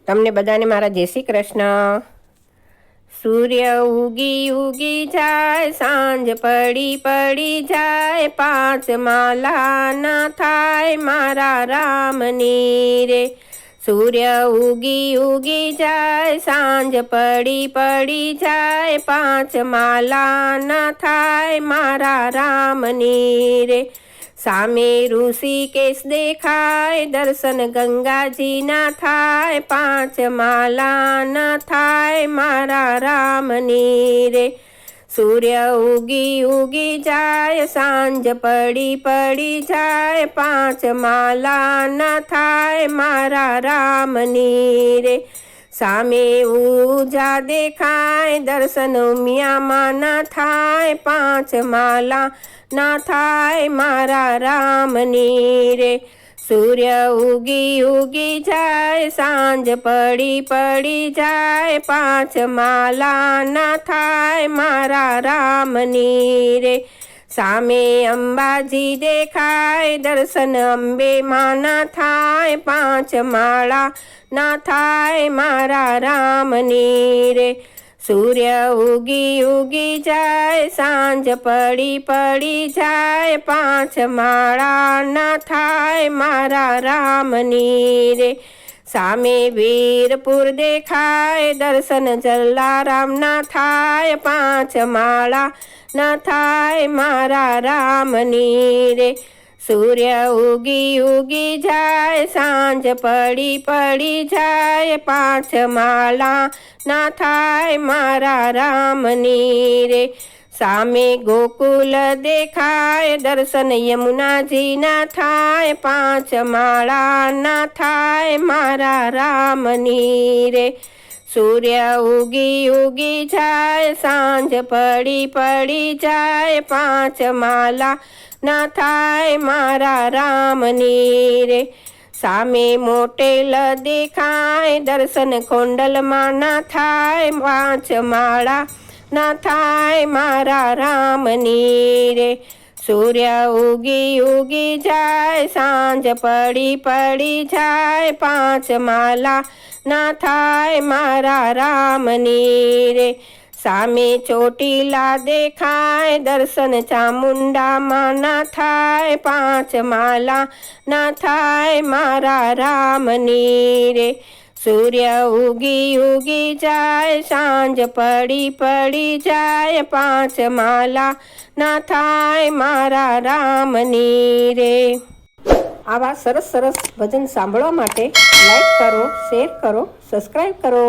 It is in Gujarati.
તમને બધાને મારા જય શ્રી કૃષ્ણ। સૂર્ય ઉગી ઉગી જાય, સાંજ પડી પડી જાય, પાંચ માલા ના થાય મારા રામની રે। સૂર્ય ઉગી ઉગી જાય, સાંજ પડી પડી જાય, પાંચ માલા ના થાય મારા રામની રે। સામે ઋષિકેશ દેખાય, દર્શન ગંગાજી ના થાય, પાંચ માલા ના થાય મારા રામની રે। સૂર્ય ઉગી ઉગી જાય, સાંજ પડી પડી જાય, પાંચ માલા ના થાય મારા રામની રે। સામે ઉજા દેખાય, દર્શન ઉમિયામાં ના થાય, પાંચ માલા ના થાય મારા રામની રે। સૂર્ય ઉગી ઉગી જાય, સાંજ પડી પડી જાય, પાંચ માલા ના થાય મારા રામની રે। સામે અંબાજી દેખાય, દર્શન અંબે માં ના થાય, પાંચ માળા ના થાય મારા રામની રે। સૂર્ય ઉગી ઉગી જાય, સાંજ પડી પડી જાય, પાંચ માળા ના થાય મારા રામની રે। સામે વીરપુર દેખાય, દર્શન જલારામ ના થાય, પાંચ માળા ના થાય મારા રામની રે। સૂર્ય ઉગી ઉગી જાય, સાંજ પડી પડી જાય, પાંચ માલા ના થાય મારા રામની રે। સામે ગોકુલ દેખાય, દર્શન યમુનાજી ના થાય, પાંચ માળા ના થાય મારા રામની રે। સૂર્ય ઉગી ઉગી જાય, સાંજ પડી પડી જાય, પાંચ માલા ના થાય મારા રામની રે। સામે મોટેલ દેખાય, દર્શન ખોંડલમાં ના થાય, પાંચ માળા ના થાય મારા રામની રે। સૂર્ય ઉગી ઉગી જાય, સાંજ પડી પડી જાય, પાંચ માલા ના થાય મારા રામની રે। સામે ચોટીલા દેખાય, દર્શન ચામુંડામાં ના થાય, પાંચ માલા ના થાય મારા રામની રે। સૂર્ય ઉગી ઉગી જાય, સાંજ પડી પડી જાય, પાંચ માલા ના થાય મારા રામની રે। આવા સરસ સરસ ભજન સાંભળવા માટે લાઈક કરો, શેર કરો, સબસ્ક્રાઈબ કરો।